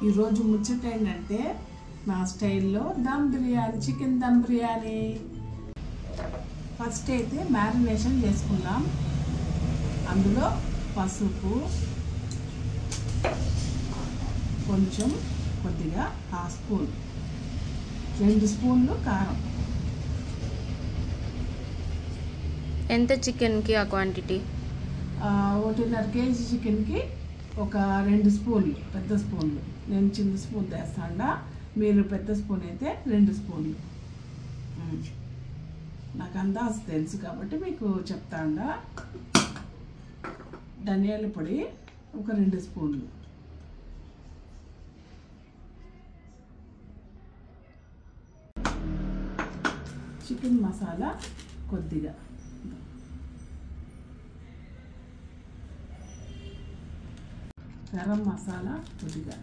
ఈరోజు ముచ్చట ఏంటంటే నా స్టైల్లో దమ్ బిర్యానీ, చికెన్ దమ్ బిర్యానీ. ఫస్ట్ అయితే మ్యారినేషన్ చేసుకుందాం. అందులో పసుపు, కొద్దిగా హాఫ్ స్పూన్, 2 స్పూన్లు కారం. ఎంత చికెన్కి ఆ క్వాంటిటీ? 1.5 కేజీ చికెన్కి ఒక 2 స్పూన్లు, పెద్ద స్పూన్లు. నేను చిన్న స్పూన్ తెస్తాడా, మీరు పెద్ద స్పూన్ అయితే 2 స్పూన్లు. నాకు అందాజు తెలుసు కాబట్టి మీకు చెప్తాడా. ధనియాల పొడి ఒక 2 స్పూన్లు, చికెన్ మసాలా కొద్దిగా, గరం మసాలా కొద్దిగా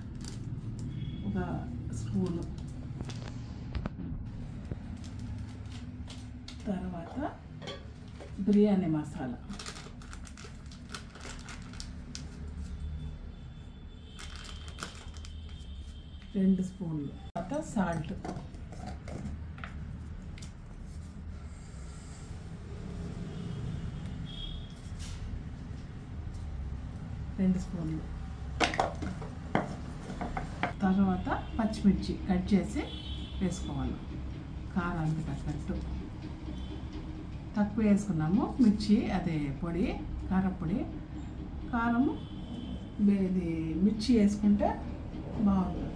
ఒక స్పూను, తర్వాత బిర్యానీ మసాలా, రెండు స్పూన్లు, తర్వాత సాల్ట్, రెండు స్పూన్లు, తర్వాత పచ్చిమిర్చి కట్ చేసి వేసుకోవాలి. కారానికి తగ్గట్టు తక్కువ వేసుకున్నాము మిర్చి, అదే పొడి, కారపొడి. కారము ఇది మిర్చి వేసుకుంటే బాగుంటుంది.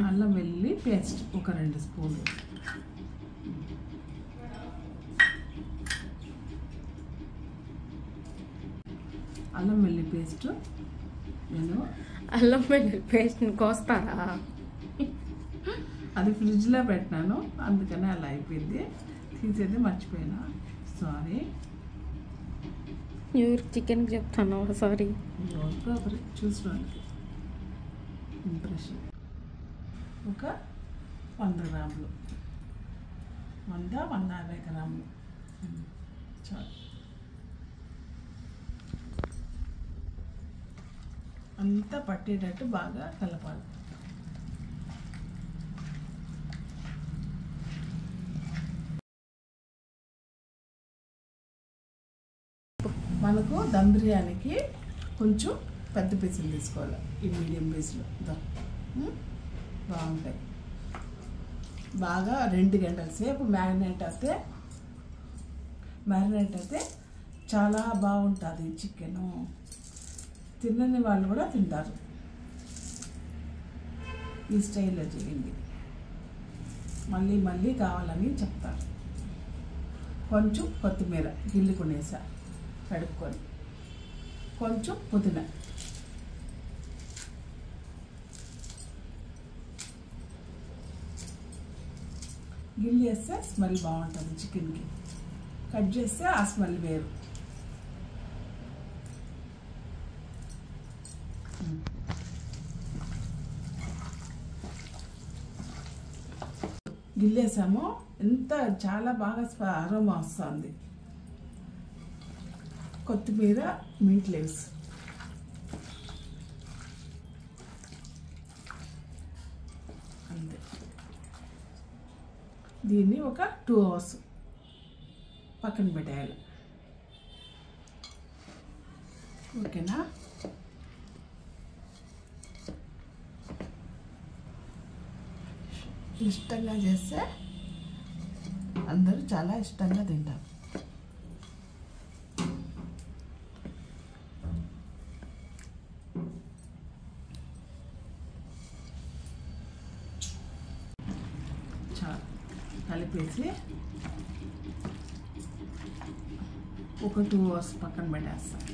అల్లం వెల్లుల్లి పేస్ట్ ఒక 2 స్పూన్లు, అల్లం వెల్లుల్లి పేస్ట్. నేను అల్లం వెల్లుల్లి పేస్ట్ కోస్తారా? అది ఫ్రిడ్జ్లో పెట్టినాను, అందుకనే అలా అయిపోయింది. తీసేది మర్చిపోయినా, సారీ. చికెన్కి చెప్తాను, సారీ. చూసుకోండి, ఇంప్రెషన్. ఒక 100 గ్రాములు, 150 గ్రాములు చాలు. అంతా పట్టేటట్టు బాగా కలపాలి. మనకు దమ్ బిర్యానీకి కొంచెం పెద్ద పీసులు తీసుకోవాలి. ఈ మీడియం పీసులు బాగుంటాయి. బాగా 2 గంటల సేపు మ్యారినేట్ అయితే చాలా బాగుంటుంది చికెను. తినని వాళ్ళు కూడా తింటారు. ఈ స్టైల్లో చేయండి, మళ్ళీ మళ్ళీ కావాలని చెప్తారు. కొంచెం కొత్తిమీర గిల్లుకునేసా కడుక్కొని, కొంచెం పుదీనా, గిల్లి వేస్తే స్మెల్ బాగుంటుంది చికెన్కి. కట్ చేస్తే ఆ స్మెల్ వేరు. గిల్లేసాము, ఎంత చాలా బాగా అరోమా వస్తుంది. కొత్తిమీర, మింట్ లీవ్స్, అంతే. దీన్ని ఒక 2 అవర్స్ పక్కన పెట్టేయాలి. ఓకేనా? ఇష్టంగా చేస్తే అందరూ చాలా ఇష్టంగా తింటారు. చాలా కలిపేసి ఒక 2 అవర్స్ పక్కన పెట్టేస్తాను.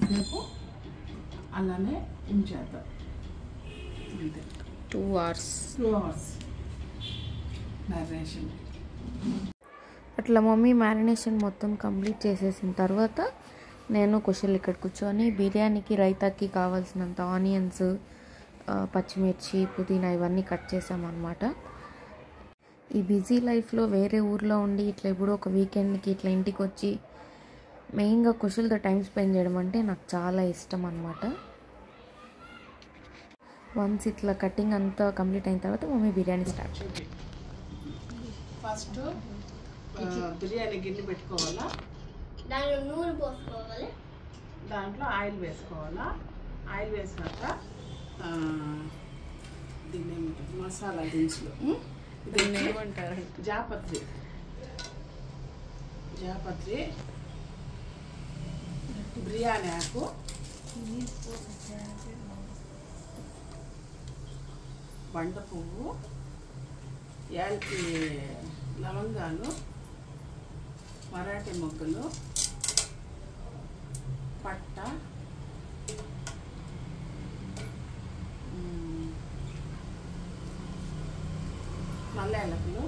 సేపు అలానే ఉంచేద్దాం. 2 hours మ్యారినేషన్. అట్లా మమ్మీ మ్యారినేషన్ మొత్తం కంప్లీట్ చేసేసిన తర్వాత నేను కుషల్ ఇక్కడ కూర్చొని బిర్యానీకి రైతాకి కావాల్సినంత ఆనియన్స్, పచ్చిమిర్చి, పుదీనా ఇవన్నీ కట్ చేసామన్నమాట. ఈ బిజీ లైఫ్లో వేరే ఊర్లో ఉండి ఇట్లా ఎప్పుడో ఒక వీకెండ్కి ఇట్లా ఇంటికి వచ్చి మెయిన్గా కుషల్తో టైం స్పెండ్ చేయడం అంటే నాకు చాలా ఇష్టం అన్నమాట. వన్స్ ఇట్లా కటింగ్ అంతా కంప్లీట్ అయిన తర్వాత mummy biryani start. First biryani గిన్నె పెట్టుకోవాలా, దాంట్లో నూనె పోసుకోవాలి, దాంట్లో ఆయిల్ వేసుకోవాలా. ఆయిల్ వేసినాక దీన్ని మసాలా దినుసులు, దీన్ని ఏమంటారు, జాపత్రి, బిర్యానీ ఆకు, బండ పువ్వు, యాలకి లవంగాలు, మరాఠీ మొగ్గలు, పట్ట, నల్ల యాలకులు,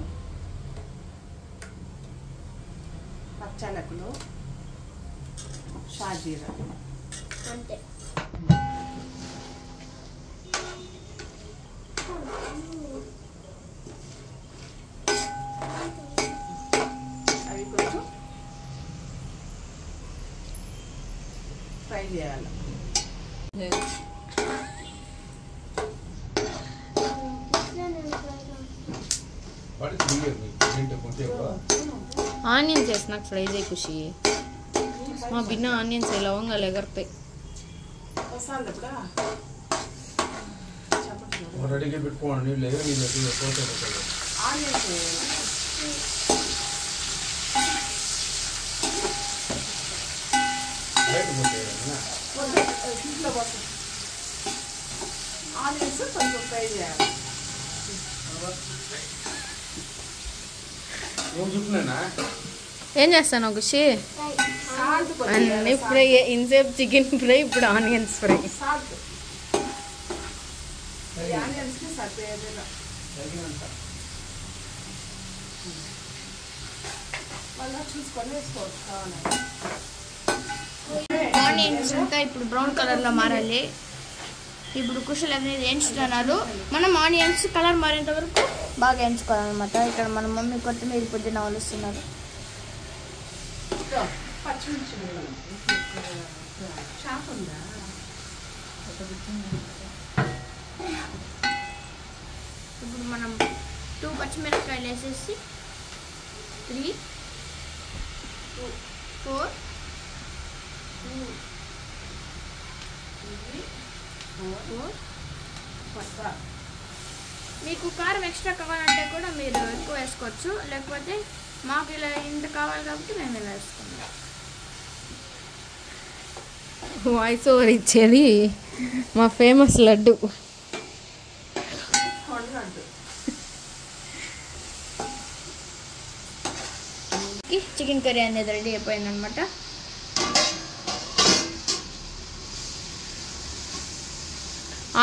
పచ్చాలకులు, షాజీరా అంతే. అవి కొంచెం ఫ్రై చేయాలి. ఆనియన్స్ వేసి నాకు ఫ్రై చేయి ఖుషి. మా బిన్న ఆనియన్స్ లవంగాలు ఎగరుతాయి. రెడీగా పెట్టుకోండి, లేదా నేను ఆనియన్స్ ఆనియన్స్ కొంచెం ఫ్రై చేయాలి. ఏం చేస్తాను ఖుషి? అన్నీ ఫ్రై, ఇన్సేపు చికెన్ ఫ్రై, ఇప్పుడు ఆనియన్స్ ఫ్రై. సాల్ట్ ఆనియన్స్కి సరిపోయేదిగా మళ్ళీ చూసుకొని వేసుకోవచ్చు కావాలంటే. ఆనియన్స్ అంతా ఇప్పుడు బ్రౌన్ కలర్లో మారాలి. ఇప్పుడు కుషల్ అనేది ఎంచుతున్నారు. మనం ఆనియన్స్ కలర్ మారేంత వరకు బాగా ఎంచుకోవాలన్నమాట. ఇక్కడ మన మమ్మీ కొత్తిమీర పుదీనా వలుస్తున్నారు. పచ్చిమిర్చి షాప్ ఉందా? ఇప్పుడు మనం 2 పచ్చిమిరపకాయలు వేసేసి 3, 4 మీకు కారం ఎక్స్ట్రా కావాలంటే కూడా మీరు ఎక్కువ వేసుకోవచ్చు, లేకపోతే మాకు ఇలా ఇంత కావాలి కాబట్టి మేము ఇలా వేసుకున్నాం. వాయిస్ ఓవర్ ఇచ్చేది మా ఫేమస్ లడ్డు. చికెన్ కర్రీ అనేది రెడీ అయిపోయిందనమాట.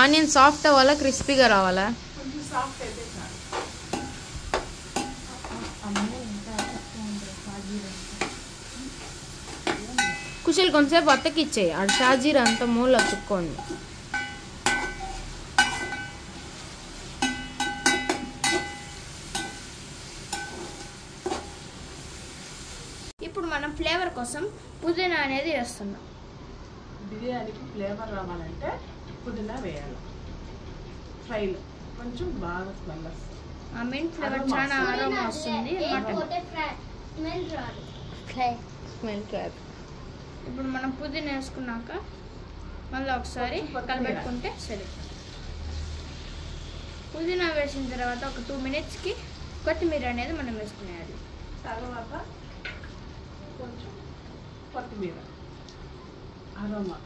ఆనియన్ సాఫ్ట్ అవ్వాలా, క్రిస్పీగా రావాలా? కొంచెం సాఫ్ట్ అయితే చాలు. కుషల్ కొంతసేపు అత్తకిచ్చేయి, అది షాజీరా అంత మూల చుక్కోండి. ఇప్పుడు మనం ఫ్లేవర్ కోసం పుదీనా అనేది వేస్తున్నాం. బిర్యానీకి ఫ్లేవర్ రావాలంటే పుదీనా వేయాలి. ఫ్రైలో కొంచెం బాగా స్మెల్ వస్తుంది. ఆ మింట్ ఫ్లేవర్ చాలా అరోమా వస్తుంది. ఇప్పుడు మనం పుదీనా వేసుకున్నాక మళ్ళీ ఒకసారి కలబెట్టుకుంటే సరే. పుదీనా వేసిన తర్వాత ఒక 2 మినిట్స్కి కొత్తిమీర అనేది మనం వేసుకునేయాలి. తర్వాత కొంచెం కొత్తిమీర అరోమా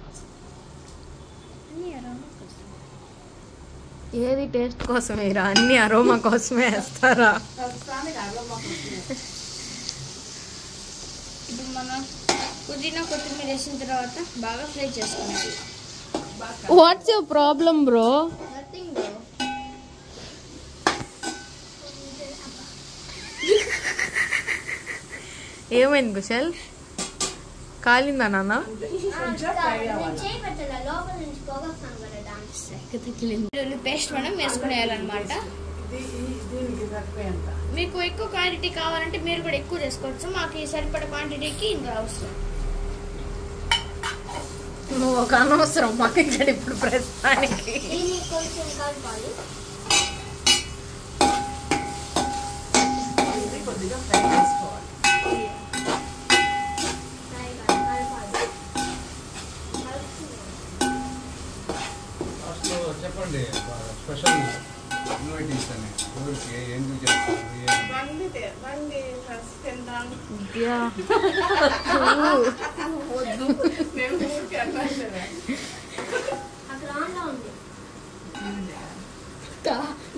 అన్నీ అరోమా కోసం. ఏది టేస్ట్ కోసమేరా, అన్ని అరోమా కోసమే వేస్తారా? ప్రస్తుతానికి అరోమా కోసమే. ఇప్పుడు మనం పుదీనా కొత్తిమీర వేసిన తర్వాత బాగా ఫ్రై చేసుకోవాలి. What's your problem bro? Nothing bro. ఏమైంది కుశల్? కాలిందా నాన్న? పేస్ట్ మనం వేసుకునేయాలన్నమాట. మీకు ఎక్కువ క్వాంటిటీ కావాలంటే మీరు కూడా ఎక్కువ చేసుకోవచ్చు. మాకు ఈ సరిపడ క్వాంటిటీకి ఇంకా అవసరం. నువ్వు ఒక అనవసరం మాకు ఇక్కడ ఇప్పుడు ప్రస్తుతానికి. కొద్దిగా ఫ్రై చేసుకోవాలి. చెప్పండి స్పెషల్ ఇన్వైట్ ఇస్తాను ఊరికి ఎందుకు చెప్తాను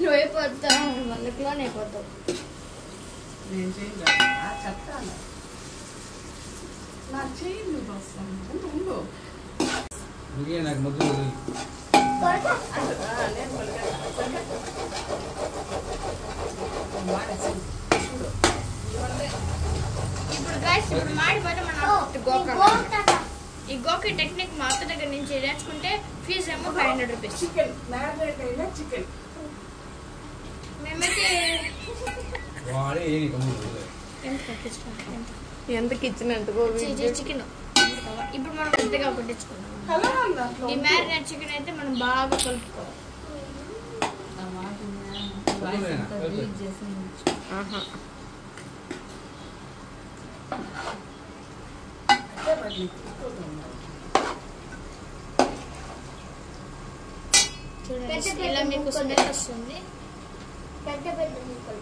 నువ్వు అయిపోతావు వాళ్ళకిలోనే అయిపోతావు. నేను చేయాలి చెప్తాను. నాకు చేయండి వస్తాను ఉండు. నాకు ముద్దు ఇప్పుడు గైస్ ఇప్పుడు మాడిపోతే మనం ఈ గోకి టెక్నిక్ మా అత్త దగ్గర నుంచి నేర్చుకుంటే ఫీజు ఏమో 500 రూపీస్. చికెన్ మ్యారినేట్ అయినా చికెన్ మేమైతే ఎందుకు ఇచ్చినట్టు చికెన్ ఇప్పుడు మనం పెద్దగా కొట్టించుకున్నాం. ఈ మ్యారినేట్ చికెన్ అయితే మనం బాగా కలుపుకోవాలి. చూడండి ఇలా మీకు స్మెల్ వస్తుంది. పెద్ద పెద్ద ముక్కలు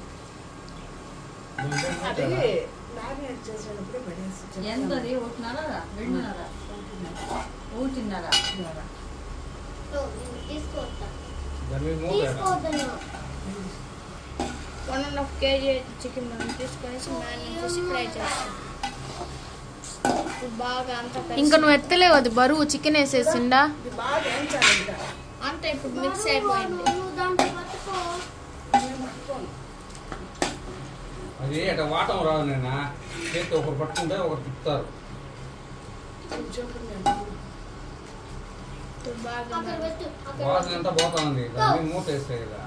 మ్యారినేట్ చేసేటప్పుడే పడేసి ఎంతది? 1.5 2.5 1.5 తీసుకోవద్దా? 1.5 kg చికెన్ మనం తీసుకొనేసి మ్యారినేట్ చేసి ఫ్రై చేస్తాం. బాగా అంతా ఇంకా నువ్వు ఎత్తలేవు, అది బరువు. చికెన్ వేసేసిండా అంతా ఇప్పుడు మిక్స్ అయిపోయింది. అది అట్లా వాటం రాదు. నేను చేతి ఒకరు పట్టుకుంటే ఒకరు తిప్పుతారు. వాసన అంతా పోతా ఉంది. దాన్ని మూత వేస్తే కదా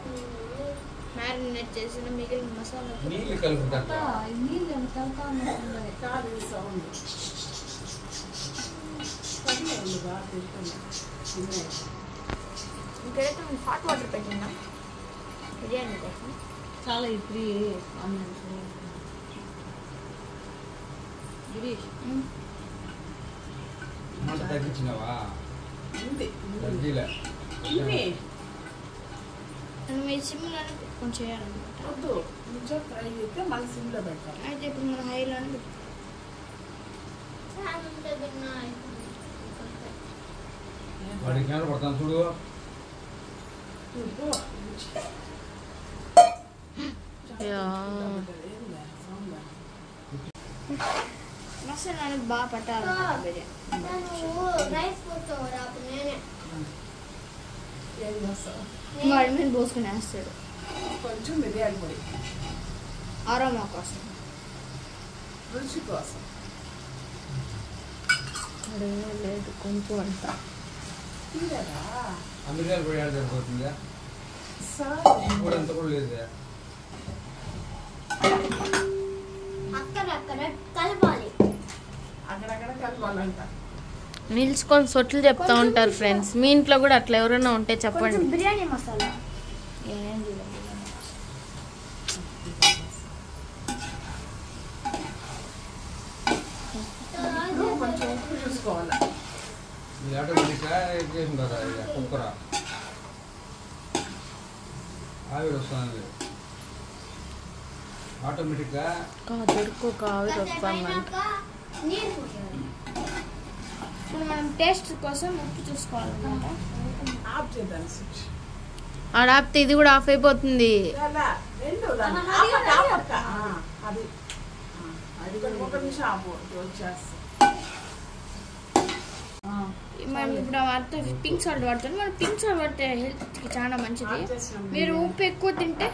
మ్యారినేట్ చేసిన మిగిలిన మసాలా నీళ్ళు కలుపుతారు. ఇక్కడైతే మేము హాట్ వాటర్ పెట్టినాం బిర్యానీ కోసం. చాలా ఇప్పుడు గిరీష్ మంట తగ్గించినావా? మీ సిమ్లోనే పెట్టుకొని చేయాలన్నమాట. వద్దు కొంచెం ఫ్రై అయితే మళ్ళీ సిమ్లో పెట్టాలి. అయితే ఇప్పుడు మనం హైలోనే పెట్టుకోవాలి. వాడికి నేను పడతాను చూడు. మసాలా అనేది బాగా పట్టాలి బిర్యానీ. ఏం చేస్తావు? వాడి మీద పోసుకుని వేస్తాడు. కొంచెం మిరియాల పొడి అరోమా కోసం, రుచి కోసం. లేదు కొంచెం అంతా తీరరా అమెరికాలు పోయి సరిపోతుందా? కూడా అంత కూడా లేదు. అక్కడక్కడ కలపాలి. అక్కడక్కడ కలపాలంట. నిల్చుకొని సొట్లు చెప్తా ఉంటారు ఫ్రెండ్స్. మీ ఇంట్లో కూడా అట్లా ఎవరైనా ఉంటే చెప్పండి. బిర్యానీ మసాలా కొంచెం ఉప్పు చూసుకోవాలి. ఇది ఆటోమేటిక్గా చేసిన కదా కుక్కరా ఆవిరి వస్తుంది. ఆటోమేటిక్గా దొరుకు ఆవిరి వస్తామంట. ఇప్పుడు మనం టేస్ట్ కోసం ఉప్పు చూసుకోవాలన్నమాట. ఆఫ్ చేద్దాం స్విచ్. ఆడాపితే ఇది కూడా ఆఫ్ అయిపోతుంది. రెండు అది అది ఒక నిమిషం ఆపు వచ్చేస్తా. మనం ఇప్పుడు వాడితే పింక్ సాల్ట్ వాడుతాం. మనం పింక్ సాల్ట్ వాడితే హెల్త్కి చాలా మంచిది. మీరు ఉప్పు ఎక్కువ తింటే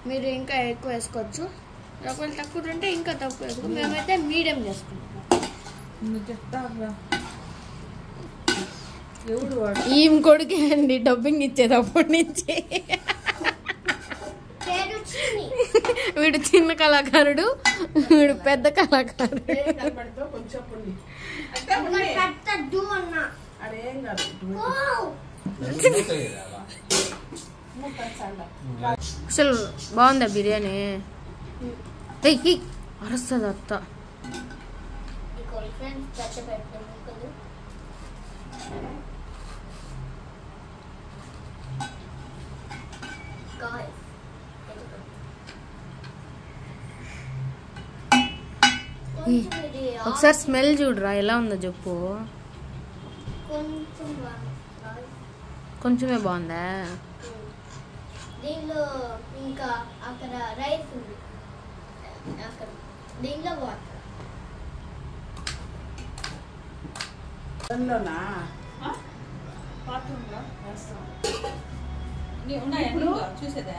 మీరు ఇంకా ఎక్కువ వేసుకోవచ్చు. ఒకవేళ తక్కువ ఉంటే ఇంకా తక్కువ వేసుకో. మేమైతే మీడియం చేసుకుంటాం. నువ్వు చెప్తావురా ఎవడు వాడు ఈమె కొడుకే అండి డబ్బింగ్ ఇచ్చేది అప్పటి నుంచి. వీడు చిన్న కళాకారుడు, వీడు పెద్ద కళాకారుడు. కొంచెం అదేం కాదు. అసలు బాగుందా బిర్యానీ? అరుస్తుంది అత్త. ఒకసారి స్మెల్ చూడరా ఎలా ఉందో చెప్పు. కొంచెమే బాగుందా? దీనిలో ఇంకా అక్కడ రైస్ ఉంది, అక్కడ దీనిలో వాటర్. అందులోనా చూసేదా?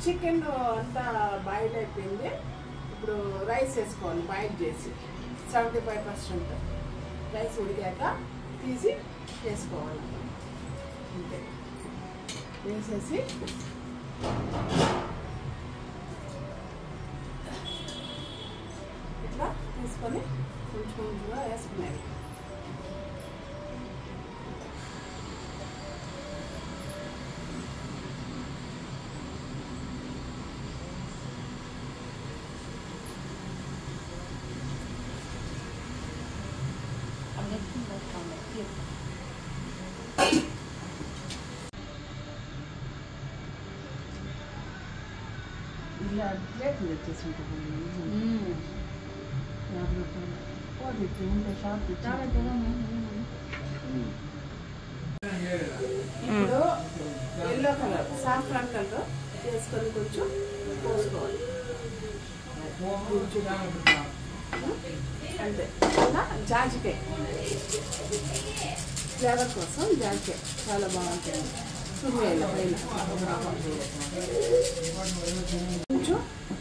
చికెన్ అంతా బాయిల్ అయిపోయింది. ఇప్పుడు రైస్ వేసుకోవాలి బాయిల్ చేసి 75% రైస్ ఉడికాక తీసి వేసుకోవాలి. అంతే వేసేసి ఇట్లా తీసుకొని కొంచెం కొంచెంగా వేసుకునేది. ఇలా ప్లేట్లు తెచ్చేసుకుంటాం. 50 రూపాయలు పోతే ఉంటే షాప్ ఇప్పుడు ఎల్లో కలర్ సాఫ్రాన్ కలర్ వేసుకొని కొంచెం పోసుకోవాలి. అంతే. ఇలా జాజికాయ ఫ్లేవర్ కోసం జాజికాయ చాలా బాగుంటుంది. సున్నేయాలి పైన కొంచెం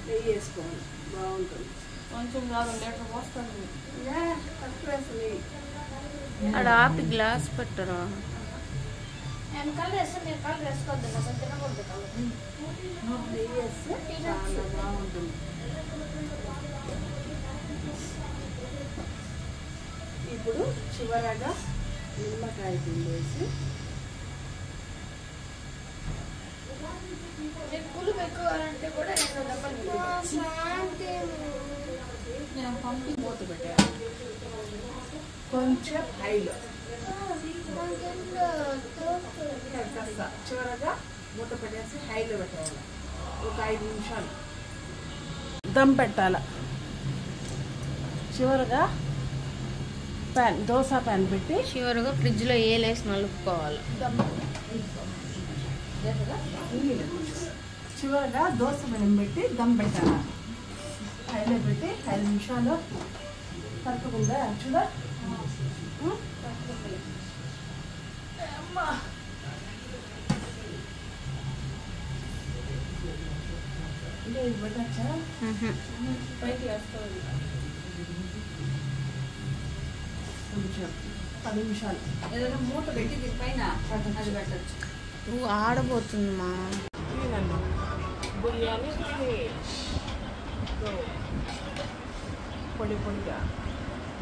నెయ్యి వేసుకోవాలి, బాగుంటుంది. కొంచెం కాదు 1 లీటర్ పోస్తాను. తక్కువ వేసి అక్కడ ఆపి గ్లాస్ పెట్టరా. నేను కలర్ వేస్తే మీరు కలర్ వేసుకోవద్దు, నాకు తినకూడదు కలర్. నెయ్యి వేస్తే చాలా బాగుంటుంది. ఇప్పుడు చివరగా నిమ్మకాయ పిండేసి మీకు పులుపు ఎక్కువ అంటే కూడా 2 దెబ్బలు నేను పంపి మూత పెట్టాలి. కొంచెం హైలో చివరగా మూత పెట్టేసి హైలో పెట్టాలి. ఒక 5 నిమిషాలు దమ్ పెట్టాలి. చివరగా దోశ ప్యాన్ పెట్టి చివరిగా ఫ్రిడ్జ్లో ఏలేసి నలుపుకోవాలి. చివరగా దోశ పెనం పెట్టి దమ్ పెట్టాలి. హైలో పెట్టి 5 నిమిషాలు కలుపుకుందా చూడ. ఇది పెట్టచ్చా? పైకి వేసుకోవాలి. కొంచెం 10 నిమిషాలు ఏదైనా మూత పెట్టి దీనిపైన అది పెట్టచ్చు. నువ్వు ఆడబోతుందమ్మా. బిర్యానీ పొడి పొడిగా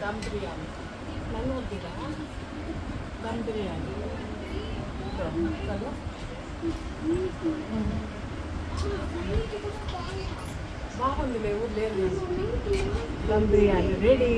దమ్ బిర్యానీ నన్ను వద్దిగా దమ్ బిర్యానీ కదా. బాగుంది లేవు లేదు. దమ్ బిర్యానీ రెడీ.